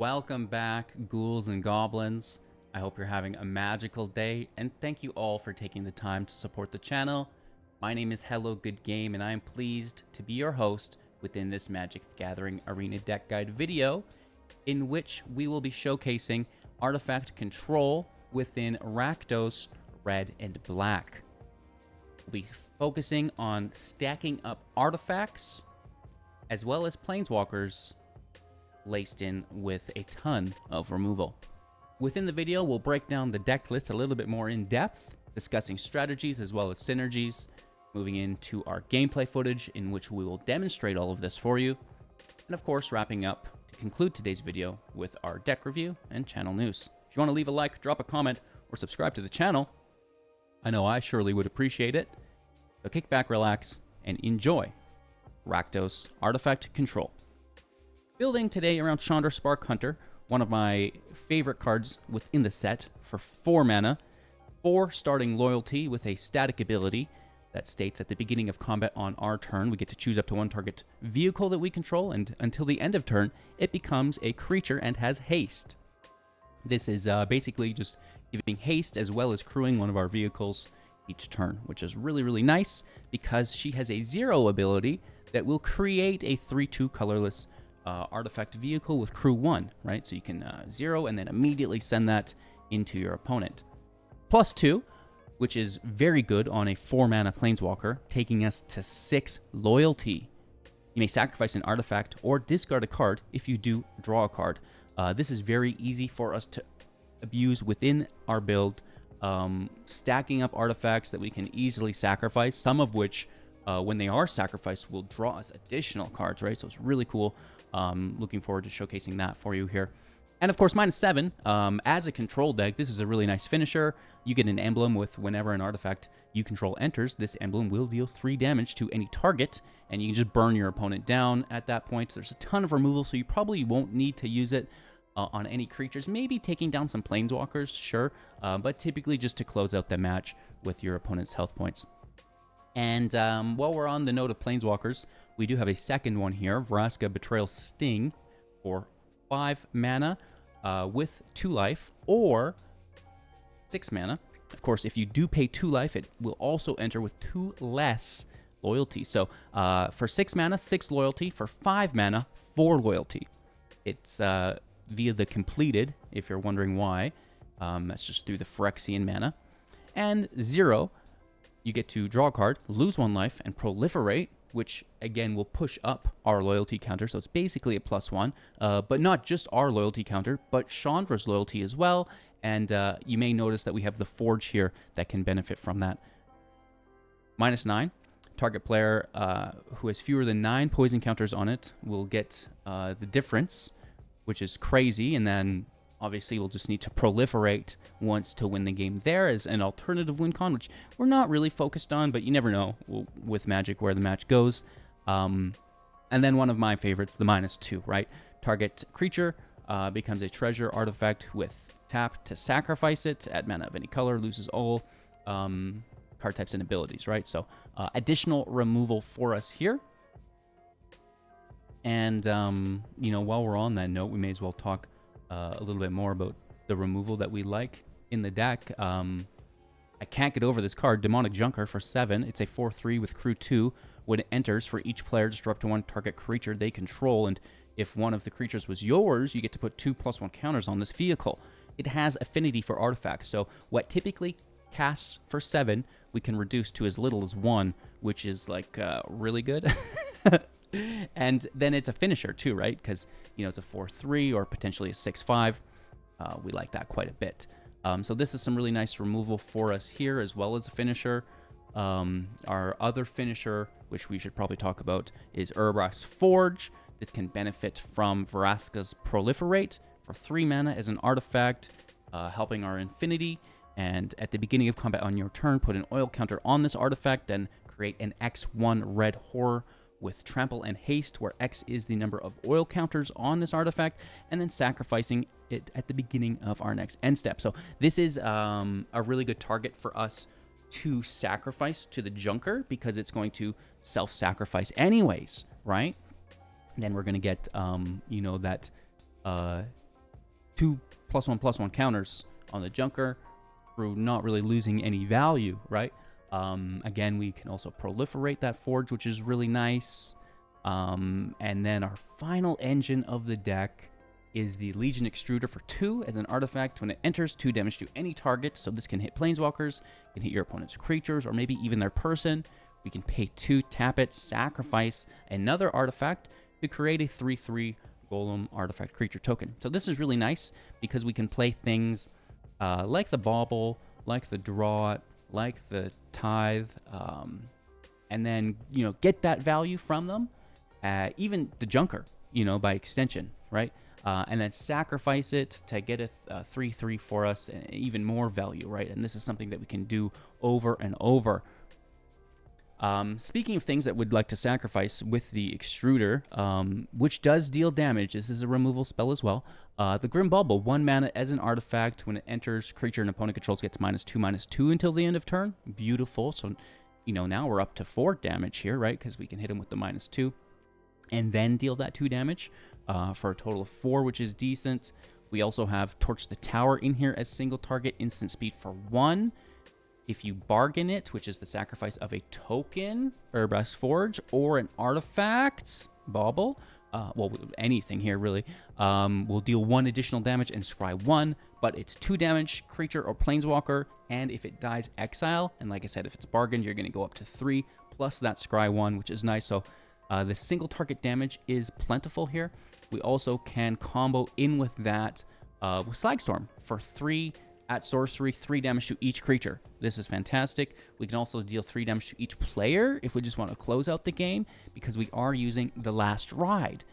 Welcome back, ghouls and goblins. I hope you're having a magical day, and thank you all for taking the time to support the channel. My name is Hello Good Game, and I am pleased to be your host within this Magic the Gathering Arena deck guide video, in which we will be showcasing artifact control within Rakdos Red and Black. We'll be focusing on stacking up artifacts, as well as planeswalkers, laced in with a ton of removal. Within the video, we'll break down the deck list a little bit more in depth, discussing strategies as well as synergies, moving into our gameplay footage in which we will demonstrate all of this for you, and of course wrapping up to conclude today's video with our deck review and channel news. If you want to leave a like, drop a comment, or subscribe to the channel, I know I surely would appreciate it. So kick back, relax, and enjoy Rakdos Artifact Control. Building today around Chandra Spark Hunter, one of my favorite cards within the set for 4 mana, 4 starting loyalty with a static ability that states at the beginning of combat on our turn, we get to choose up to one target vehicle that we control, and until the end of turn, it becomes a creature and has haste. This is basically just giving haste as well as crewing one of our vehicles each turn, which is really, really nice because she has a 0 ability that will create a 3/2 colorless artifact vehicle with crew 1, right? So you can 0 and then immediately send that into your opponent. +2, which is very good on a 4 mana planeswalker, taking us to 6 loyalty. You may sacrifice an artifact or discard a card if you do draw a card. This is very easy for us to abuse within our build, stacking up artifacts that we can easily sacrifice, some of which when they are sacrificed will draw us additional cards, right? So it's really cool. Looking forward to showcasing that for you here. And of course, -7, as a control deck, this is a really nice finisher. You get an emblem with whenever an artifact you control enters, this emblem will deal 3 damage to any target, and you can just burn your opponent down at that point. There's a ton of removal, so you probably won't need to use it on any creatures. Maybe taking down some planeswalkers, sure, but typically just to close out the match with your opponent's health points. And while we're on the note of planeswalkers, we do have a second one here, Vraska Betrayal Sting, for 5 mana with 2 life, or 6 mana. Of course, if you do pay 2 life, it will also enter with 2 less loyalty. So for 6 mana, 6 loyalty. For 5 mana, 4 loyalty. It's via the completed, if you're wondering why. That's just through the Phyrexian mana. And 0, you get to draw a card, lose 1 life, and proliferate, which again will push up our loyalty counter. So it's basically a +1, but not just our loyalty counter, but Chandra's loyalty as well. And you may notice that we have the Forge here that can benefit from that. -9, target player who has fewer than 9 poison counters on it will get the difference, which is crazy. And then obviously we'll just need to proliferate once to win the game there as an alternative Wincon, which we're not really focused on, but you never know with Magic where the match goes. And then one of my favorites, the -2, right? Target creature becomes a treasure artifact with tap to sacrifice it at mana of any color, loses all card types and abilities, right? So additional removal for us here. And, you know, while we're on that note, we may as well talk a little bit more about the removal that we like in the deck. I can't get over this card, Demonic Junker, for 7. It's a 4/3 with crew 2. When it enters, for each player, disrupt to 1 target creature they control, and if one of the creatures was yours, you get to put 2 +1 counters on this vehicle. It has affinity for artifacts, so what typically casts for 7, we can reduce to as little as 1, which is like really good. And then it's a finisher too, right? Because, you know, it's a 4/3 or potentially a 6/5. We like that quite a bit. So this is some really nice removal for us here, as well as a finisher. Our other finisher, which we should probably talk about, is Urbra's Forge. This can benefit from Vraska's Proliferate for 3 mana as an artifact, helping our Infinity. And at the beginning of combat on your turn, put an oil counter on this artifact, then create an X1 red horror with trample and haste, where X is the number of oil counters on this artifact, and then sacrificing it at the beginning of our next end step. So this is a really good target for us to sacrifice to the Junker, because it's going to self-sacrifice anyways, right? Then we're going to get, you know, that 2 +1/+1 counters on the junker through not really losing any value, right? Again, we can also proliferate that forge, which is really nice. And then our final engine of the deck is the Legion Extruder for 2 as an artifact. When it enters, 2 damage to any target. So this can hit planeswalkers, can hit your opponent's creatures, or maybe even their person. We can pay 2, tap it, sacrifice another artifact to create a 3/3 Golem artifact creature token. So this is really nice because we can play things like the Bauble, like the Draught, like the Tithe, and then, get that value from them. Even the Junker, by extension, right? And then sacrifice it to get a 3/3 for us, and even more value, right? And this is something that we can do over and over. Speaking of things that would like to sacrifice with the Extruder, which does deal damage, this is a removal spell as well. The Grim Bauble, 1 mana as an artifact. When it enters, creature and opponent controls gets -2/-2 until the end of turn. Beautiful. So, now we're up to 4 damage here, right? Because we can hit him with the -2 and then deal that 2 damage for a total of 4, which is decent. We also have Torch the Tower in here as single target, instant speed for 1. If you bargain it, which is the sacrifice of a token, Herbrest Forge, or an artifact, Bauble, well, anything here really, will deal 1 additional damage and scry 1, but it's 2 damage, creature or planeswalker, and if it dies, exile. And like I said, if it's bargained, you're going to go up to 3, plus that scry 1, which is nice. So the single target damage is plentiful here. We also can combo in with that with Slagstorm for 3 at sorcery, 3 damage to each creature. This is fantastic. We can also deal 3 damage to each player if we just want to close out the game, because we are using the Last Ride.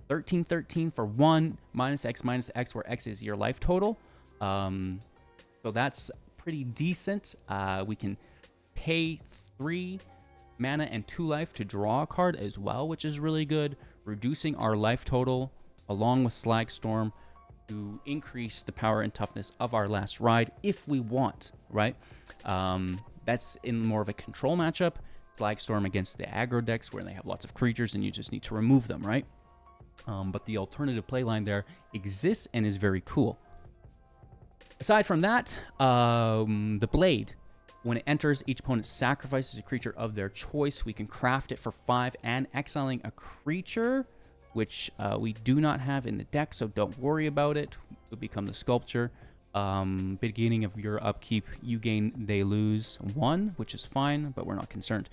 13/13 for 1, -X/-X, where X is your life total. So that's pretty decent. We can pay 3 mana and 2 life to draw a card as well, which is really good, reducing our life total along with Slagstorm to increase the power and toughness of our Last Ride if we want, right? That's in more of a control matchup. Slagstorm against the aggro decks where they have lots of creatures and you just need to remove them, right? But the alternative playline there exists and is very cool. Aside from that, the Blade. When it enters, each opponent sacrifices a creature of their choice. We can craft it for 5 and exiling a creature, which we do not have in the deck, so don't worry about it. We'll become the Sculpture. Beginning of your upkeep, you gain, they lose 1, which is fine, but we're not concerned.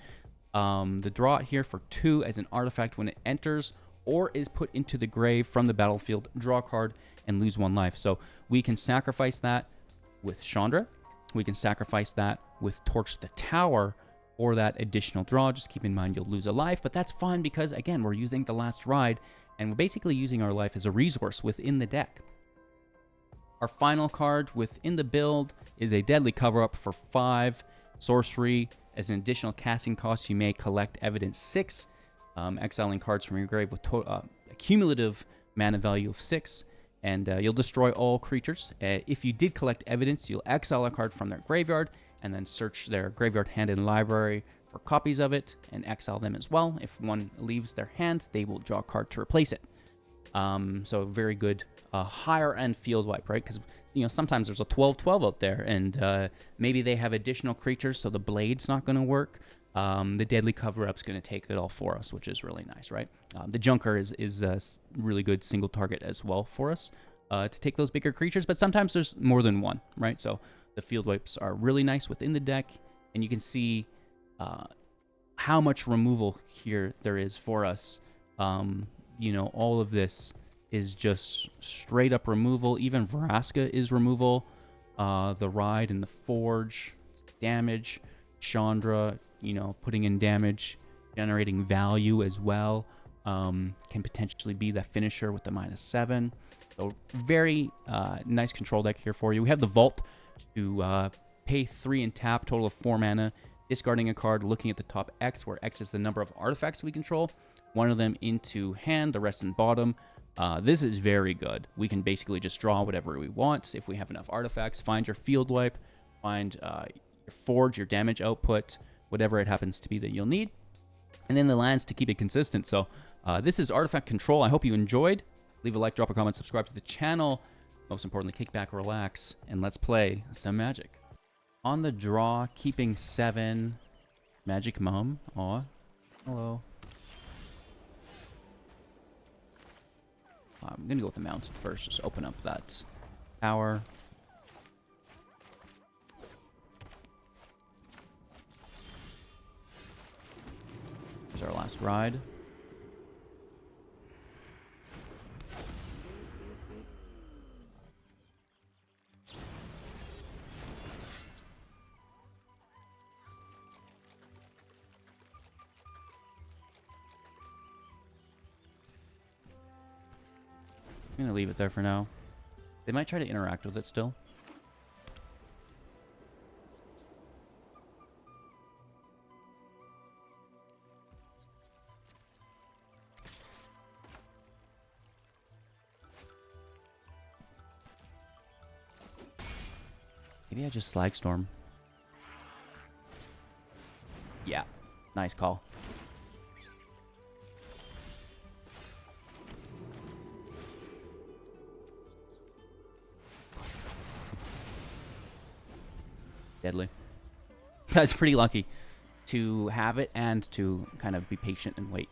The Draught here for 2 as an artifact. When it enters or is put into the grave from the battlefield, draw a card and lose 1 life. So we can sacrifice that with Chandra. We can sacrifice that with Torch the Tower or that additional draw. Just keep in mind you'll lose a life, but that's fine because, again, we're using the Last Ride, and we're basically using our life as a resource within the deck. Our final card within the build is a Deadly Cover-Up for 5 sorcery. As an additional casting cost, you may collect Evidence 6, exiling cards from your grave with a cumulative mana value of 6. And you'll destroy all creatures. If you did collect Evidence, you'll exile a card from their graveyard and then search their graveyard, hand, and library for copies of it and exile them as well. If one leaves their hand, they will draw a card to replace it. So very good higher end field wipe, right? Because sometimes there's a 12/12 out there, and maybe they have additional creatures, so the Blade's not going to work. The Deadly Cover-Up's going to take it all for us, which is really nice, right? The Junker is a really good single target as well for us to take those bigger creatures, but sometimes there's more than one, right? So the field wipes are really nice within the deck, and you can see how much removal here there is for us. All of this is just straight up removal. Even Vraska is removal. The Ride and the Forge, damage. Chandra, putting in damage, generating value as well. Can potentially be the finisher with the -7. So very nice control deck here for you. We have the Vault to pay 3 and tap, total of 4 mana, discarding a card, looking at the top X, where X is the number of artifacts we control. 1 of them into hand, the rest in bottom. This is very good. We can basically just draw whatever we want if we have enough artifacts. Find your field wipe, find your forge, your damage output, whatever it happens to be that you'll need. And then the lands to keep it consistent. So this is Artifact Control. I hope you enjoyed. Leave a like, drop a comment, subscribe to the channel. Most importantly, kick back, relax, and let's play some Magic. On the draw, keeping 7. Magic Mom. Aw. Hello. I'm going to go with the mountain first. Just open up that tower. Here's our last ride. I'm going to leave it there for now. They might try to interact with it still. Maybe I just Slagstorm. Yeah, nice call. Deadly. That's pretty lucky to have it and to kind of be patient and wait.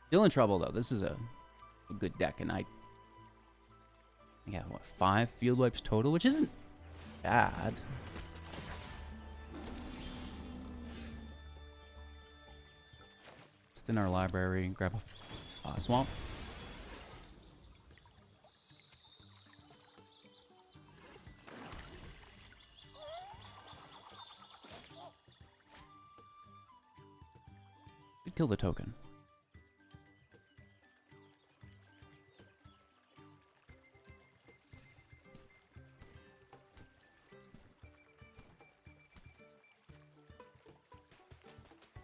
Still in trouble though. This is a good deck, and I got what, 5 field wipes total, which isn't bad. Let's thin our library and grab a swamp. Kill the token.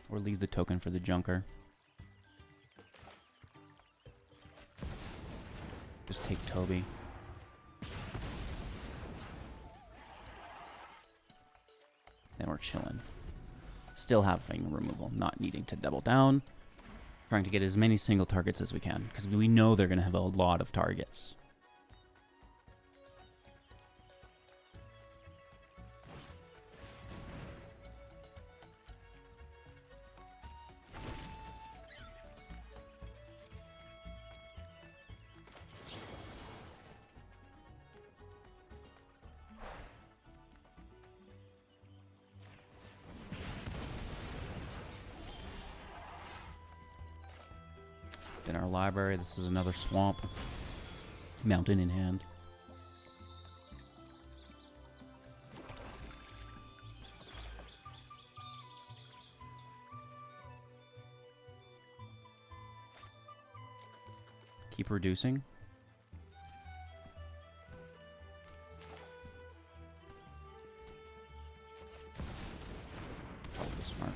Or leave the token for the junker. Just take Toby. Then we're chilling. Still having removal, not needing to double down. Trying to get as many single targets as we can, because we know they're going to have a lot of targets. In our library, this is another swamp. Mountain in hand. Keep reducing. Probably smart.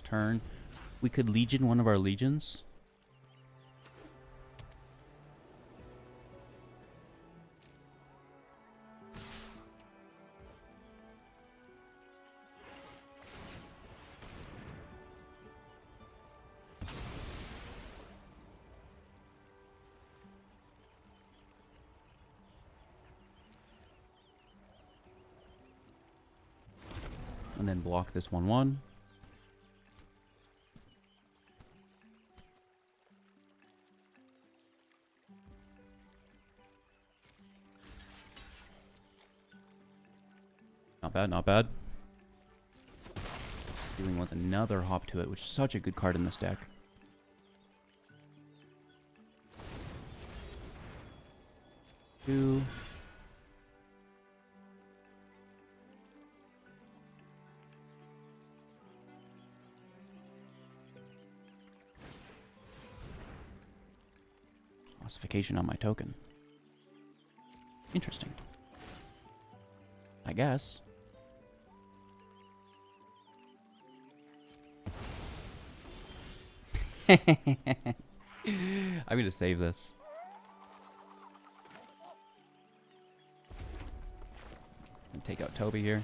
Turn. We could Legion one of our Legions. And then block this 1/1. Not bad, not bad. Dealing with another hop to it, which is such a good card in this deck. Two. Ossification on my token. Interesting. I guess. I'm gonna save this. And take out Toby here.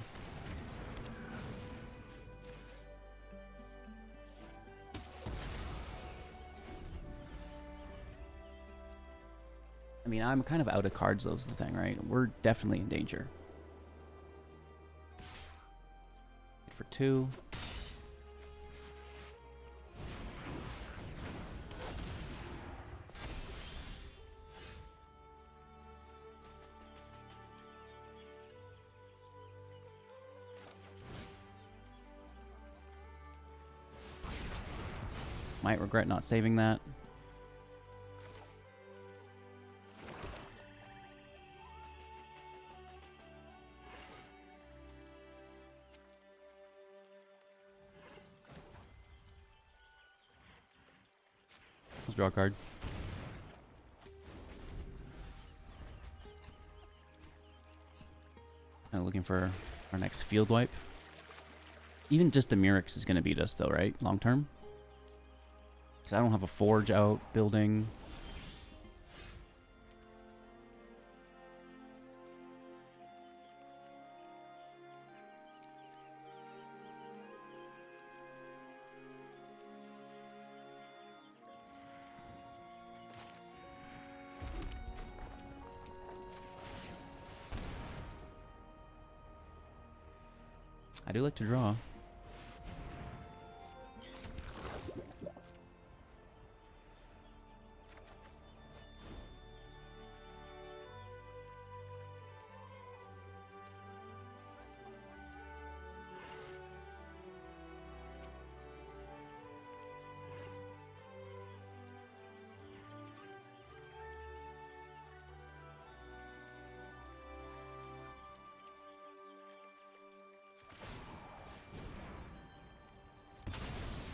mean, I'm kind of out of cards, though, is the thing, right? We're definitely in danger. Hit for 2. Might regret not saving that. Let's draw a card. Kind of looking for our next field wipe. Even just the Murex is going to beat us, though, right? Long term. Because I don't have a forge out building. I do like to draw.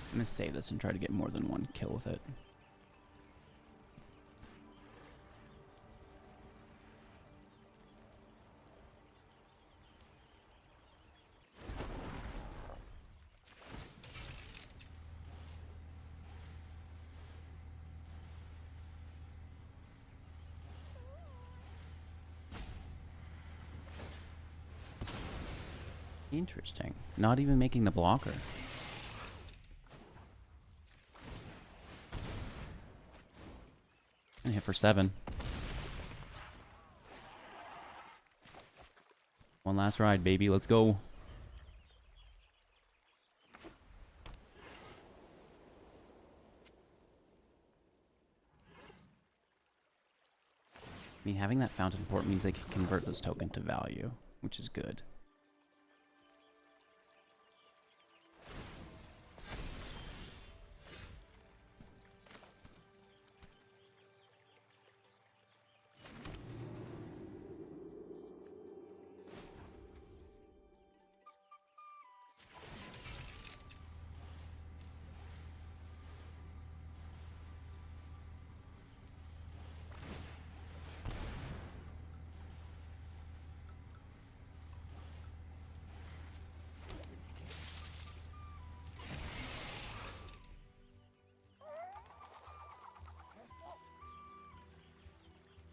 I'm gonna save this and try to get more than one kill with it. Interesting. Not even making the blocker. And hit for 7. One last ride, baby. Let's go. I mean, having that fountain port means they can convert this token to value, which is good.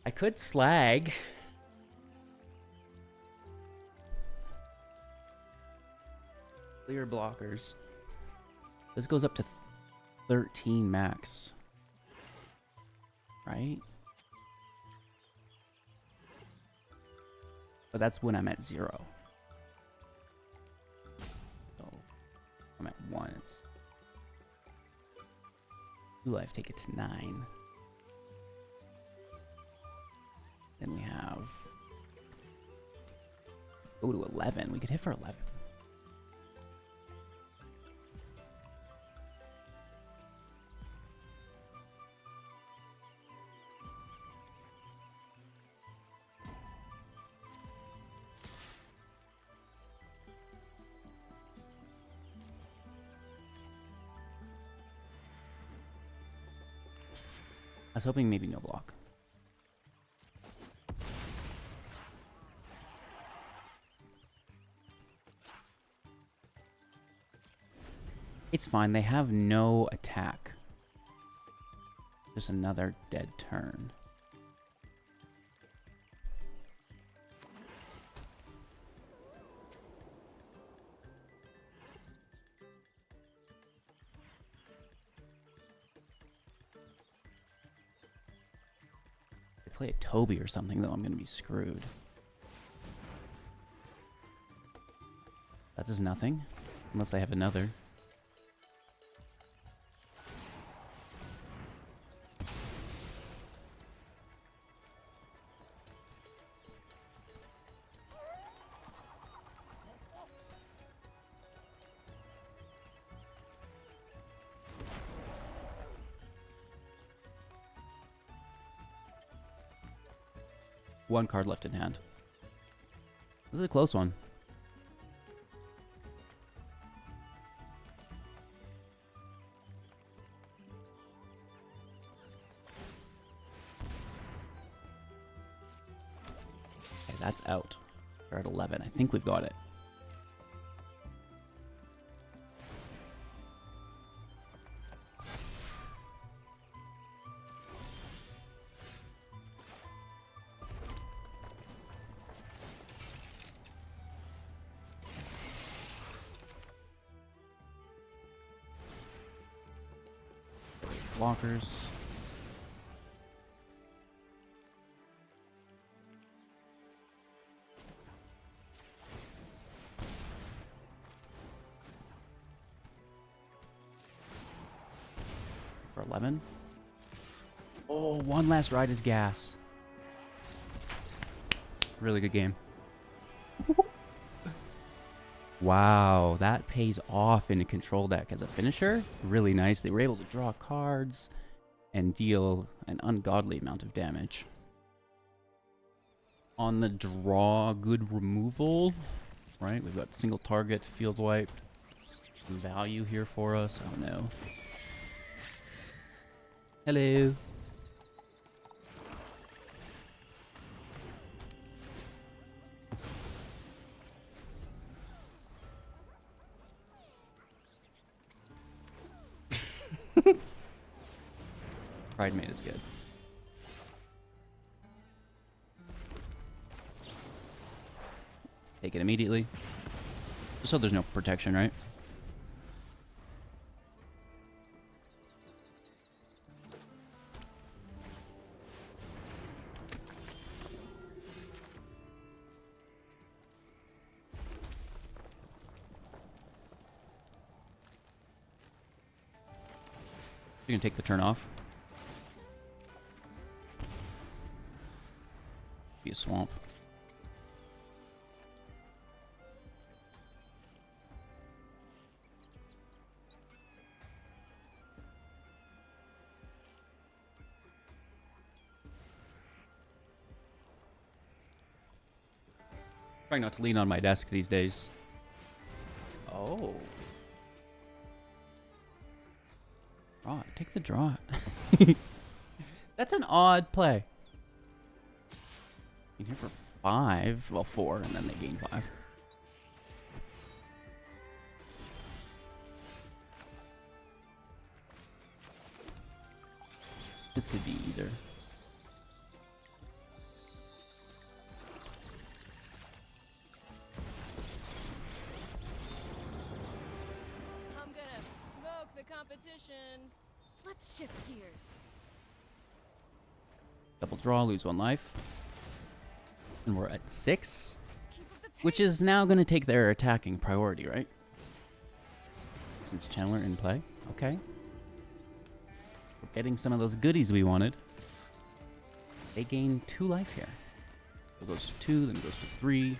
I could slag. Clear blockers. This goes up to 13 max. Right? But that's when I'm at 0. So I'm at 1. It's 2 life, take it to 9. Then we have... go to 11. We could hit for 11. I was hoping maybe no block. It's fine. They have no attack. Just another dead turn. play a Toby or something, though, I'm going to be screwed. That does nothing. Unless I have another. One card left in hand. This is a close one. Okay, that's out. We're at 11. I think we've got it. Blockers. For 11. Oh, one last ride is gas. Really good game. Wow, that pays off in a control deck as a finisher. Really nice. They were able to draw cards and deal an ungodly amount of damage. On the draw, good removal. Right, we've got single target, field wipe. Some value here for us. Oh no. Hello. Pride Mate is good. Take it immediately. Just so there's no protection, right? You can take the turn off. Be a swamp. Trying not to lean on my desk these days. Oh. Draw it. Take the draw it. That's an odd play. In here for 5. Well, 4, and then they gain 5. This could be either. I'm gonna smoke the competition. Let's shift gears. Double draw, lose 1 life. And we're at 6. Which is now going to take their attacking priority, right? Since Chandler in play. Okay. We're getting some of those goodies we wanted. They gain 2 life here. So it goes to 2, then it goes to 3.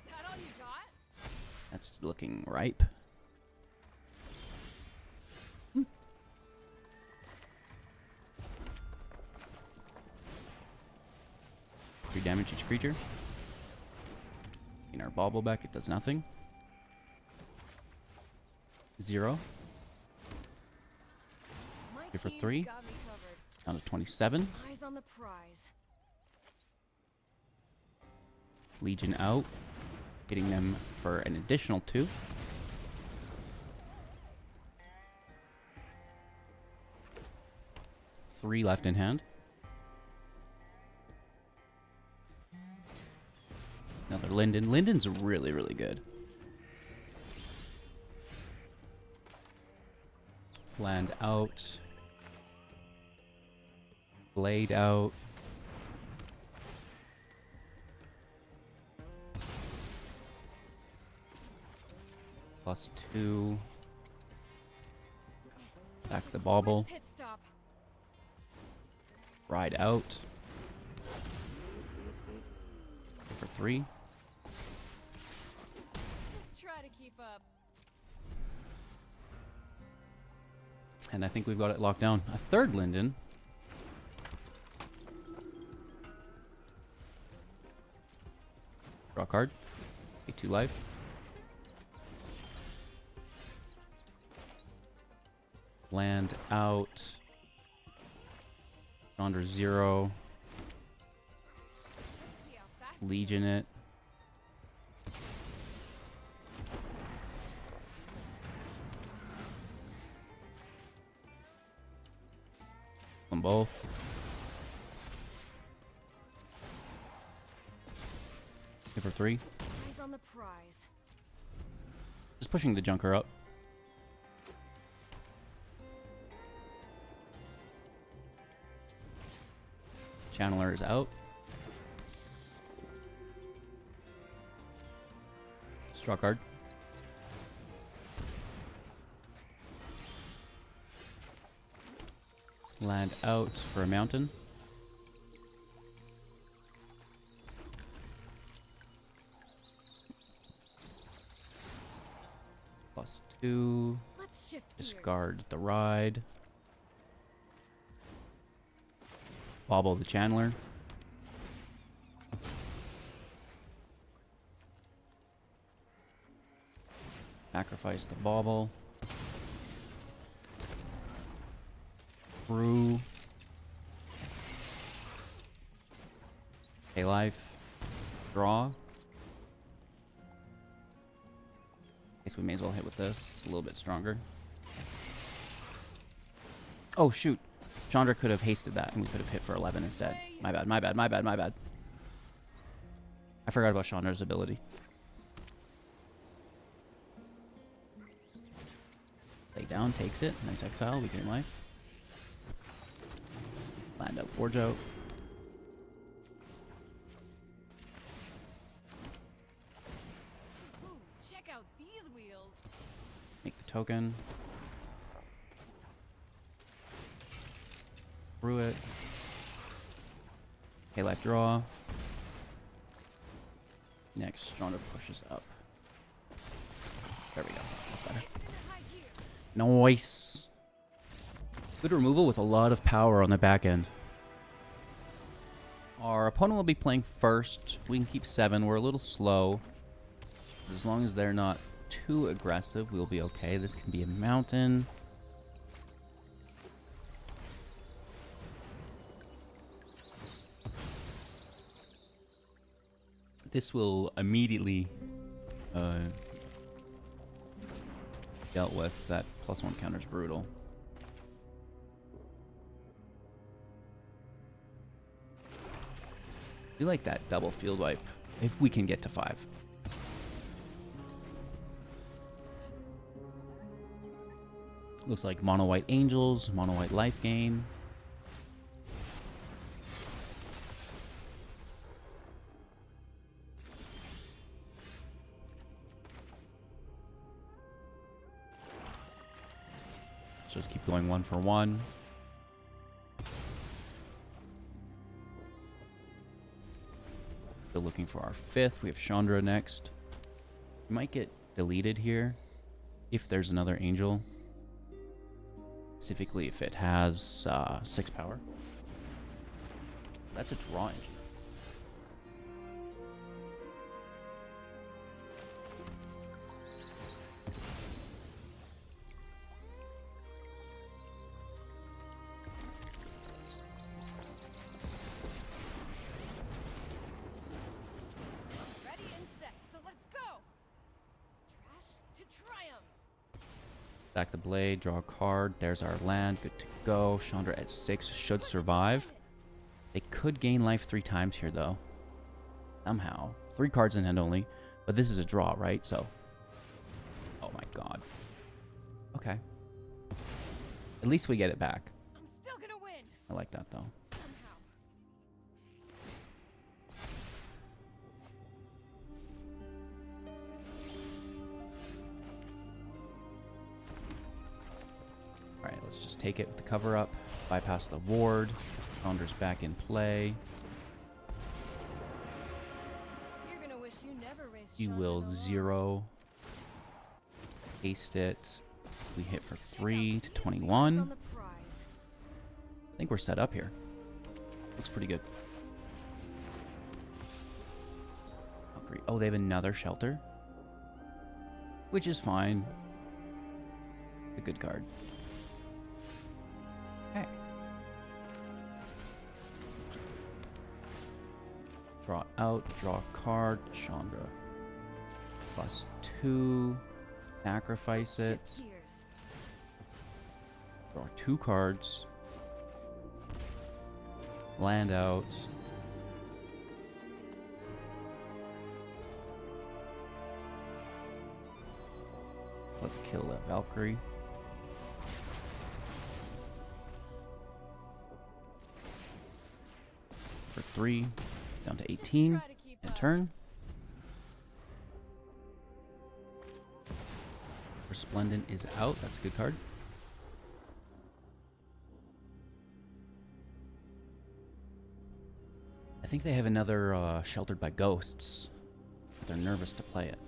That all you got? That's looking ripe. 3 damage each creature. In our bauble back, it does nothing. 0. My Here for team's 3. got me covered. Down to 27. Eyes on the prize. Legion out. Hitting them for an additional 2. Three left in hand. Another Linden. Linden's really, really good. Land out. Blade out. +2. Back the bauble. Pit stop. Ride out. For 3. Just try to keep up. And I think we've got it locked down. A third Linden. Draw a card. Take 2 life. Land out. Chandra 0. Let's see how fast Legion it. Them both. Hit for 3. eyes on the prize. Just pushing the junker up. Channeler is out. Straw card. Land out for a mountain. +2. Let's shift gears. Discard the ride. Bobble the Channeler. Sacrifice the bauble. Brew. Pay life. Draw. Guess we may as well hit with this. It's a little bit stronger. Oh shoot. Chandra could have hasted that and we could have hit for 11 instead. My bad, my bad, my bad, my bad. I forgot about Chandra's ability. Lay down, takes it. Nice exile, we gain life. Land out, forge out. Ooh, check out these wheels. Make the token. Brew it. Pay life, draw. Next, Chandra pushes up. There we go. That's better. High gear. Nice. Good removal with a lot of power on the back end. Our opponent will be playing first. We can keep 7. We're a little slow. As long as they're not too aggressive, we'll be okay. This can be a mountain. This will immediately dealt with. That +1 counter is brutal. We like that double field wipe if we can get to 5. Looks like mono white angels, mono white life gain. So just keep going 1 for 1. Still looking for our 5th. We have Chandra next. We might get deleted here if there's another angel. Specifically if it has 6 power. That's a draw engine. Ready and set, so let's go. Trash to triumph. Stack the blade, draw a card. There's our land. Good to go. Chandra at 6 should survive. They could gain life 3 times here, though. Somehow. 3 cards in hand only. But this is a draw, right? So. Oh my god. Okay. At least we get it back. I'm still gonna win. I like that, though. Somehow. let's just take it with the cover up. Bypass the ward. Chandra's back in play. You're gonna wish you never raced You Chandra will in the lawn. 0. Haste it. We hit for Check out 3 to these leaders 21. on the prize. I think we're set up here. Looks pretty good. Valkyrie. Oh, they have another shelter. Which is fine. A good card. Okay. Draw out, draw a card, Chandra. +2. Sacrifice it. Shift gears. Draw 2 cards. Land out. Let's kill that Valkyrie. For 3, down to 18. Try to keep And up. turn. Resplendent is out. That's a good card. I think they have another Sheltered by Ghosts. But they're nervous to play it.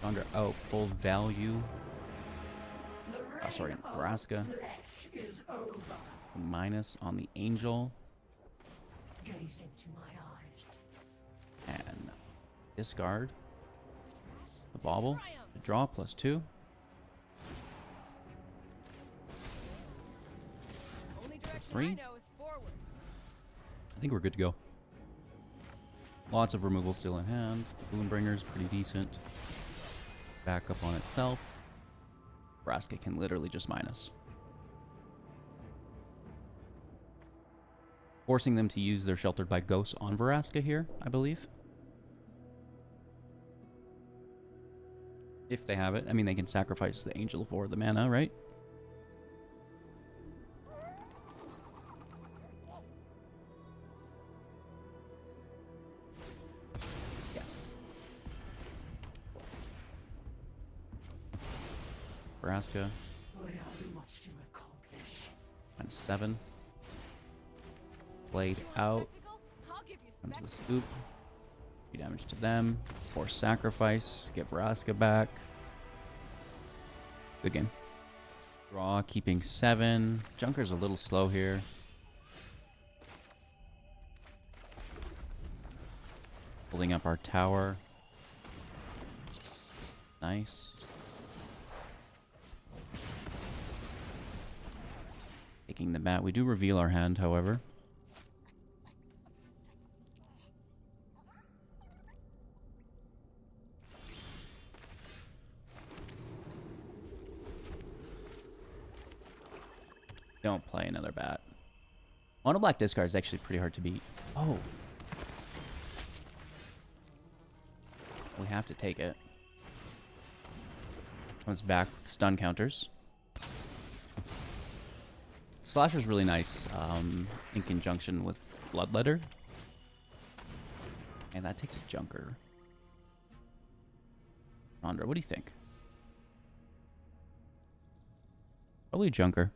Chandra out, full value. Oh, sorry, Nebraska. Minus on the Angel. Gaze into my eyes. And discard the Bauble. The draw +2. Only direction 3. I know is forward. I think we're good to go. Lots of removal still in hand. Boombringer's pretty decent. Back up on itself. Nebraska can literally just minus. Forcing them to use their Sheltered by Ghosts on Vraska here, I believe. If they have it. I mean, they can sacrifice the Angel for the mana, right? Yes. Vraska, We have much to accomplish. -7. Played out. Spectacle? I'll give you Comes the spectacle. scoop. 3 damage to them. Force sacrifice. Get Vraska back. Good game. Draw, keeping 7. Junker's a little slow here. Holding up our tower. Nice. Taking the bat. We do reveal our hand, however. Don't play another bat. Mono black discard is actually pretty hard to beat. Oh. We have to take it. Comes back with stun counters. Slasher's really nice in conjunction with Bloodletter. And that takes a Junker. Chandra, what do you think? Probably a Junker.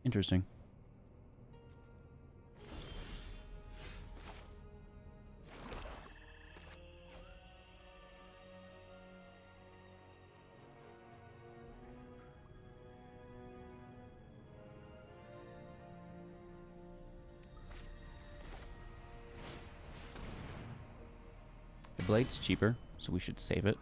Interesting. The blade's cheaper, so we should save it.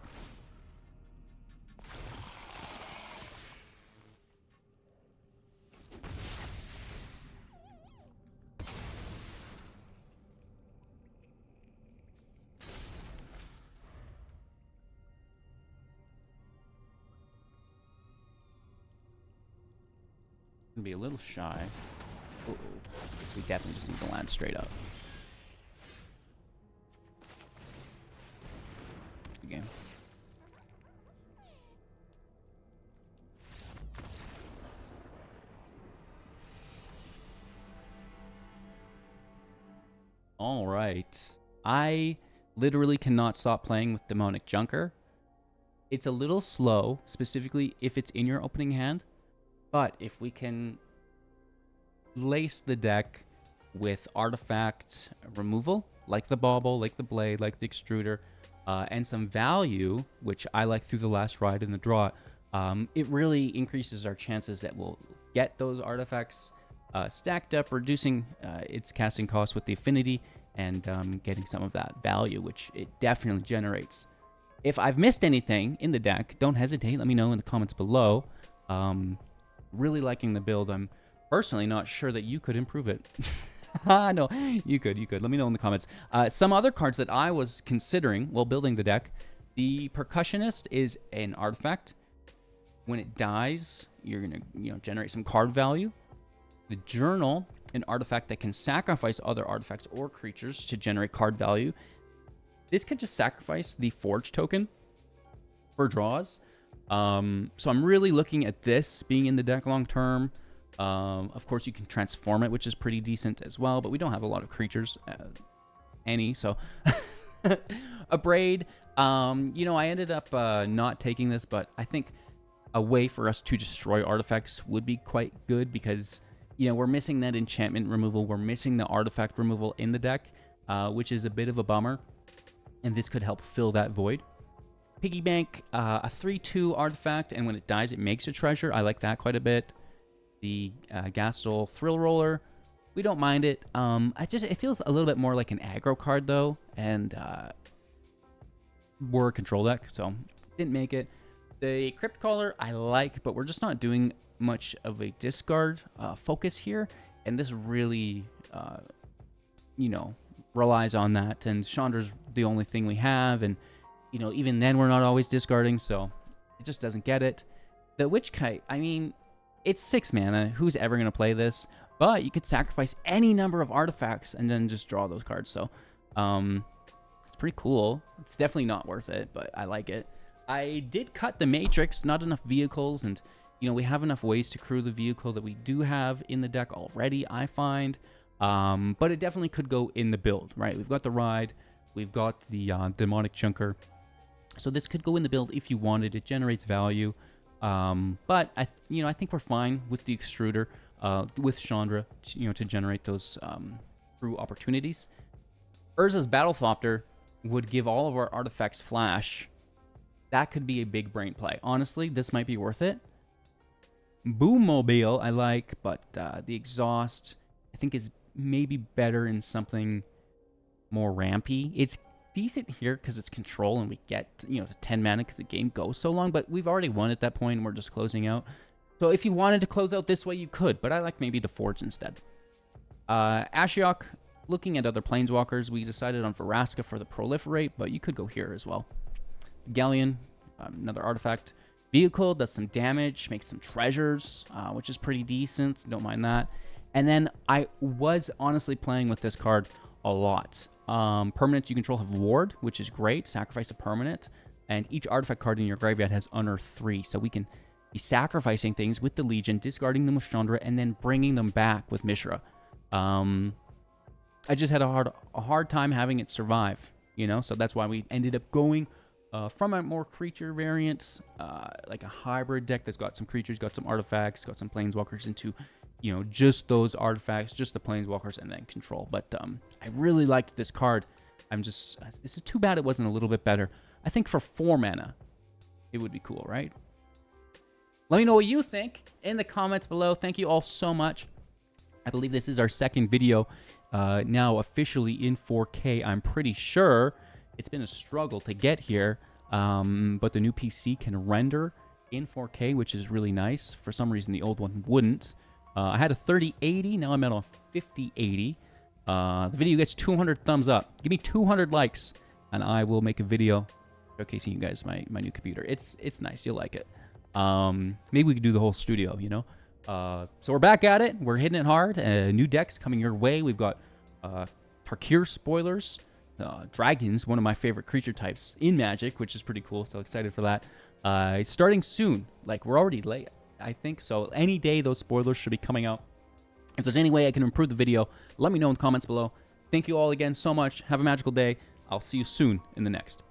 Gonna be a little shy. Uh-oh. We definitely just need to land straight up. Good game. All right. I literally cannot stop playing with Demonic Junker. It's a little slow, specifically if it's in your opening hand. But if we can lace the deck with artifact removal, like the bauble, like the blade, like the extruder, and some value, which I like through the last ride in the draw, it really increases our chances that we'll get those artifacts stacked up, reducing its casting cost with the affinity, and getting some of that value, which it definitely generates. If I've missed anything in the deck, don't hesitate. Let me know in the comments below. Really liking the build. I'm personally not sure that you could improve it. No, you could. Let me know in the comments. Some other cards that I was considering while building the deck. The Percussionist is an artifact. When it dies, you're gonna generate some card value. The Journal, an artifact that can sacrifice other artifacts or creatures to generate card value. This could just sacrifice the Forge token for draws. So I'm really looking at this being in the deck long term. Of course, you can transform it, which is pretty decent as well, but we don't have a lot of creatures, so a braid. I ended up not taking this, but I think a way for us to destroy artifacts would be quite good because we're missing that enchantment removal, we're missing the artifact removal in the deck, which is a bit of a bummer, and this could help fill that void. Piggy Bank, a 3/2 artifact, and when it dies, it makes a treasure. I like that quite a bit. The Gastel Thrill Roller, we don't mind it. It feels a little bit more like an aggro card though, and we're a control deck, so didn't make it. The Crypt Caller I like, but we're just not doing much of a discard focus here, and this really, relies on that. And Chandra's the only thing we have, and even then we're not always discarding, so it just doesn't get it. The Witch Kite, I mean, it's 6 mana. Who's ever going to play this? But you could sacrifice any number of artifacts and then just draw those cards. So it's pretty cool. It's definitely not worth it, but I like it. I did cut the Matrix, not enough vehicles, and we have enough ways to crew the vehicle that we do have in the deck already, I find. But it definitely could go in the build, right? We've got the Ride, we've got the Demonic Junker. So this could go in the build if you wanted. It generates value. But I think we're fine with the Extruder, with Chandra, to generate those through opportunities. Urza's Battlethopter would give all of our artifacts flash. That could be a big brain play. Honestly, this might be worth it. Boom Mobile I like, but the Exhaust I think is maybe better in something more rampy. It's decent here because it's control and we get to 10 mana because the game goes so long, but we've already won at that point and we're just closing out. So if you wanted to close out this way, you could, but I like maybe the Forge instead. Ashiok, looking at other planeswalkers, we decided on Vraska for the Proliferate, but you could go here as well. Galleon, another artifact. Vehicle does some damage, makes some treasures, which is pretty decent. Don't mind that. And then I was honestly playing with this card a lot. Permanents you control have Ward, which is great. Sacrifice a permanent. And each artifact card in your graveyard has Unearth 3. So we can be sacrificing things with the Legion, discarding them with Chandra, and then bringing them back with Mishra. I just had a hard time having it survive, so that's why we ended up going from a more creature variant, like a hybrid deck that's got some creatures, got some artifacts, got some planeswalkers, into just those artifacts, just the planeswalkers, and then control. But I really liked this card. It's too bad it wasn't a little bit better. I think for 4 mana, it would be cool, right? Let me know what you think in the comments below. Thank you all so much. I believe this is our second video now officially in 4K. I'm pretty sure it's been a struggle to get here, but the new PC can render in 4K, which is really nice. For some reason, the old one wouldn't. I had a 3080. Now I'm at a 5080. The video gets 200 thumbs up. Give me 200 likes, and I will make a video showcasing you guys my new computer. It's nice. You'll like it. Maybe we could do the whole studio, So we're back at it. We're hitting it hard. New decks coming your way. We've got Tarkir spoilers. Dragons, one of my favorite creature types in Magic, which is pretty cool. So excited for that. It's starting soon. Like, we're already late, I think. So any day, those spoilers should be coming out. If there's any way I can improve the video, let me know in the comments below. Thank you all again so much. Have a magical day. I'll see you soon in the next.